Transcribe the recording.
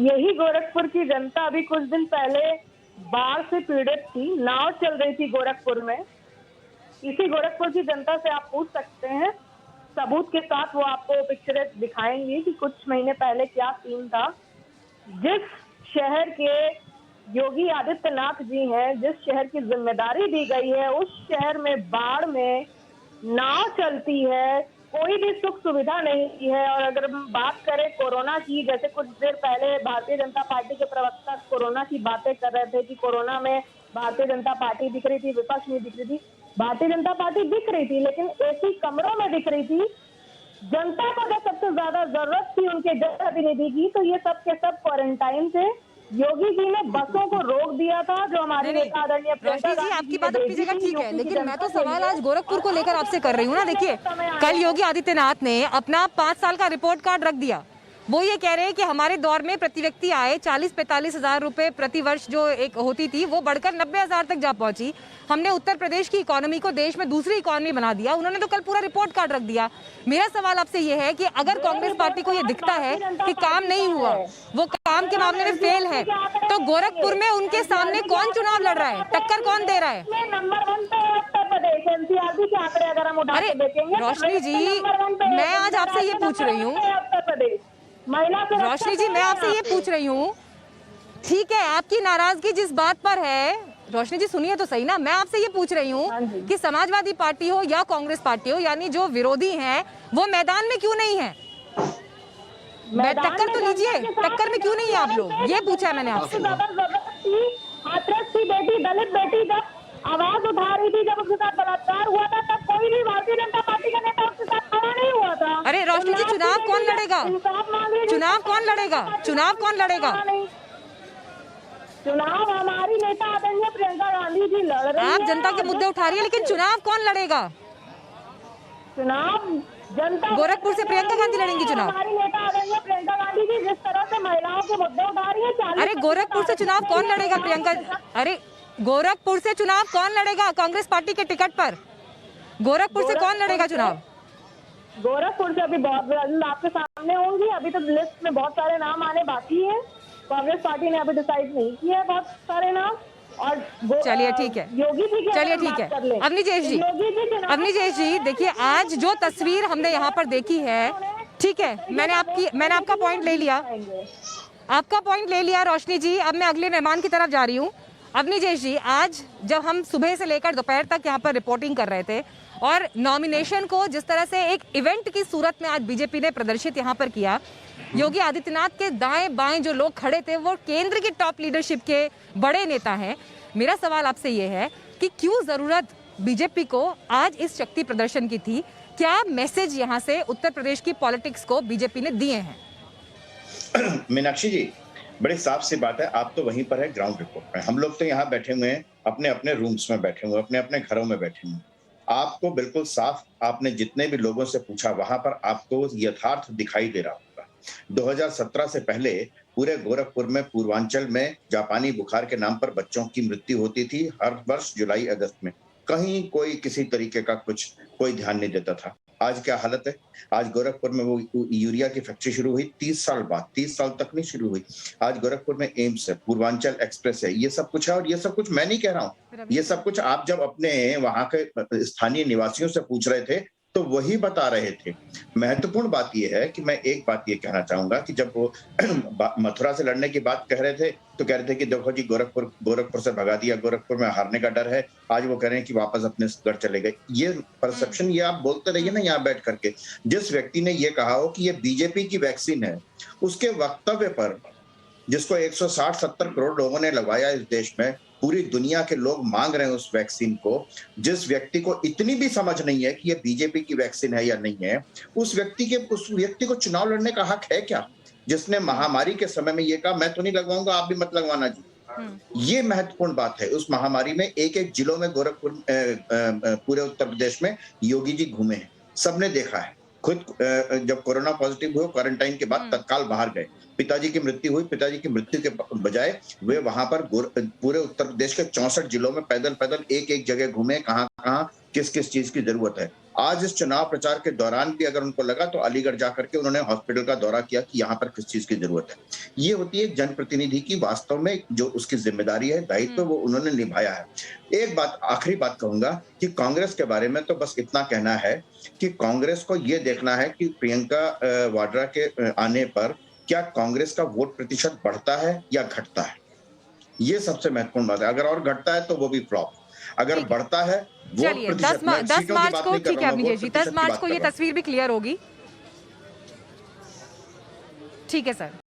यही गोरखपुर की जनता अभी कुछ दिन पहले बाढ़ से पीड़ित थी, नाव चल रही थी गोरखपुर में। इसी गोरखपुर की जनता से आप पूछ सकते हैं, सबूत के साथ वो आपको पिक्चरें दिखाएंगी कि कुछ महीने पहले क्या सीन था। जिस शहर के योगी आदित्यनाथ जी हैं, जिस शहर की जिम्मेदारी दी गई है, उस शहर में बाढ़ में नाव चलती है, कोई भी सुख सुविधा नहीं है। और अगर हम बात करें कोरोना की, जैसे कुछ देर पहले भारतीय जनता पार्टी के प्रवक्ता कोरोना की बातें कर रहे थे कि कोरोना में भारतीय जनता पार्टी दिख रही थी, विपक्ष नहीं दिख रही थी। भारतीय जनता पार्टी दिख रही थी, लेकिन एसी कमरों में दिख रही थी। जनता को जब सबसे ज्यादा जरूरत थी उनके जनप्रतिनिधि की, तो ये सब के सब क्वारंटाइन थे। योगी जी ने बसों को रोक दिया था, जो हमारे नेता आदरणीय रोशनी जी, आपकी बात अपनी जगह ठीक है, लेकिन मैं तो सवाल आज गोरखपुर को लेकर आपसे कर रही हूँ ना। देखिए, कल योगी आदित्यनाथ ने अपना 5 साल का रिपोर्ट कार्ड रख दिया। वो ये कह रहे हैं कि हमारे दौर में प्रति व्यक्ति आय 40-45 हजार रुपए प्रति वर्ष जो एक होती थी, वो बढ़कर 90 हजार तक जा पहुंची। हमने उत्तर प्रदेश की इकोनॉमी को देश में दूसरी इकोनॉमी बना दिया। उन्होंने तो कल पूरा रिपोर्ट कार्ड रख दिया। मेरा सवाल आपसे ये है कि अगर कांग्रेस पार्टी को ये दिखता है कि काम नहीं हुआ, वो काम के मामले में फेल है, तो गोरखपुर में उनके सामने कौन चुनाव लड़ रहा है, टक्कर कौन दे रहा है? नंबर 1 पे उत्तर प्रदेश, एनसीआर के आंकड़े अगर हम उठा के देखेंगे। रोशनी जी, मैं आज आपसे ये पूछ रही हूँ, रोशनी जी, मैं आपसे ये पूछ रही हूँ, ठीक है, आपकी नाराजगी जिस बात पर है, रोशनी जी सुनिए तो सही ना, मैं आपसे ये पूछ रही हूँ कि समाजवादी पार्टी हो या कांग्रेस पार्टी हो, यानी जो विरोधी हैं, वो मैदान में क्यों नहीं है? टक्कर तो लीजिए, टक्कर में क्यों नहीं है आप लोग? ये पूछा है मैंने आपसे। बेटी, दलित बेटी जब आवाज उठा रही थी, जब उसके साथ बलात्कार हुआ था, तब कोई भी भारतीय जनता पार्टी का नेता उसके साथ खड़ा नहीं हुआ था। अरे रोशनी जी, चुनाव कौन लड़ेगा? चुनाव कौन लड़ेगा? चुनाव कौन लड़ेगा? चुनाव हमारी नेता आदरणीय प्रियंका गांधी जी लड़ रही है। आप जनता के मुद्दे उठा रही है, लेकिन चुनाव कौन लड़ेगा? चुनाव जनता, गोरखपुर से प्रियंका गांधी लड़ेंगी चुनाव। हमारी नेता आदरणीय प्रियंका गांधी जी जिस तरह से महिलाओं के मुद्दे उठा रही है। अरे गोरखपुर से चुनाव कौन लड़ेगा प्रियंका? अरे गोरखपुर से चुनाव कौन लड़ेगा कांग्रेस पार्टी के टिकट पर? गोरखपुर से कौन लड़ेगा चुनाव? गोरखपुर से अभी बहुत जल्द आपके सामने होंगी। अभी तो लिस्ट में बहुत सारे नाम आने बाकी है। कांग्रेस पार्टी ने अभी डिसाइड नहीं किया है बहुत सारे नाम। और चलिए ठीक है, योगी जी, चलिए ठीक है, अवनीजेश जी, अवनीजेश जी, देखिए आज जो तस्वीर हमने यहाँ पर देखी है, ठीक है, मैंने आपका पॉइंट ले लिया, आपका पॉइंट ले लिया रोशनी जी। अब मैं अगले मेहमान की तरफ जा रही हूँ। अवनीजेश जी, आज जब हम सुबह से लेकर दोपहर तक यहाँ पर रिपोर्टिंग कर रहे थे और नॉमिनेशन को जिस तरह से एक इवेंट की सूरत में आज बीजेपी ने प्रदर्शित यहाँ पर किया, योगी आदित्यनाथ के दाएं बाएं जो लोग खड़े थे वो केंद्र की टॉप लीडरशिप के बड़े नेता हैं। मेरा सवाल आपसे ये है कि क्यों जरूरत बीजेपी को आज इस शक्ति प्रदर्शन की थी? क्या मैसेज यहाँ से उत्तर प्रदेश की पॉलिटिक्स को बीजेपी ने दिए हैं? मीनाक्षी जी, बड़ी साफ सी बात है, आप तो वहीं पर है ग्राउंड रिपोर्ट में, हम लोग तो यहाँ बैठे हुए हैं अपने अपने रूम्स में बैठे हुए, अपने अपने घरों में बैठे हुए। आपको बिल्कुल साफ, आपने जितने भी लोगों से पूछा वहां पर आपको यथार्थ दिखाई दे रहा होगा। 2017 से पहले पूरे गोरखपुर में, पूर्वांचल में जापानी बुखार के नाम पर बच्चों की मृत्यु होती थी हर वर्ष जुलाई अगस्त में। कहीं कोई किसी तरीके का कोई ध्यान नहीं देता था। आज क्या हालत है? आज गोरखपुर में वो यूरिया की फैक्ट्री शुरू हुई 30 साल बाद, 30 साल तक नहीं शुरू हुई। आज गोरखपुर में एम्स है, पूर्वांचल एक्सप्रेस है, ये सब कुछ है। और ये सब कुछ मैं नहीं कह रहा हूँ, ये सब कुछ आप जब अपने वहां के स्थानीय निवासियों से पूछ रहे थे तो वही बता रहे थे। महत्वपूर्ण बात यह है कि मैं एक बात ये कहना चाहूंगा कि जब वो मथुरा से लड़ने की बात कह रहे थे तो कह रहे थे कि देखो जी गोरखपुर से भगा दिया, गोरखपुर में हारने का डर है। आज वो कह रहे हैं कि वापस अपने गढ़ चले गए। ये परसेप्शन ये आप बोलते रहिए ना यहाँ बैठ करके। जिस व्यक्ति ने ये कहा हो कि ये बीजेपी की वैक्सीन है, उसके वक्तव्य पर, जिसको 160-70 करोड़ लोगों ने लगवाया इस देश में, पूरी दुनिया के लोग मांग रहे हैं उस वैक्सीन को, जिस व्यक्ति को इतनी भी समझ नहीं है कि ये बीजेपी की वैक्सीन है या नहीं है, उस व्यक्ति को चुनाव लड़ने का हक है क्या? जिसने महामारी के समय में ये कहा मैं तो नहीं लगवाऊंगा, आप भी मत लगवाना जी। ये महत्वपूर्ण बात है। उस महामारी में एक जिलों में, गोरखपुर पूरे उत्तर प्रदेश में योगी जी घूमे हैं, सबने देखा है। खुद जब कोरोना पॉजिटिव हुए, क्वारंटाइन के बाद तत्काल बाहर गए। पिताजी की मृत्यु हुई, पिताजी की मृत्यु के बजाय वे वहां पर पूरे उत्तर प्रदेश के 64 जिलों में पैदल एक जगह घूमे, कहाँ किस चीज की जरूरत है। आज इस चुनाव प्रचार के दौरान भी अगर उनको लगा तो अलीगढ़ जाकर के उन्होंने हॉस्पिटल का दौरा किया कि यहाँ पर किस चीज की जरूरत है। ये होती है जनप्रतिनिधि की वास्तव में जो उसकी जिम्मेदारी है, दायित्व वो उन्होंने निभाया है। एक बात, आखिरी बात कहूंगा कि कांग्रेस के बारे में तो बस इतना कहना है कि कांग्रेस को ये देखना है कि प्रियंका वाड्रा के आने पर क्या कांग्रेस का वोट प्रतिशत बढ़ता है या घटता है। ये सबसे महत्वपूर्ण बात है। अगर और घटता है तो वो भी फ्लॉप, अगर बढ़ता है चलिए 10 मार्च को, ठीक है अवनीश जी, 10 मार्च को ये तस्वीर भी क्लियर होगी। ठीक है सर।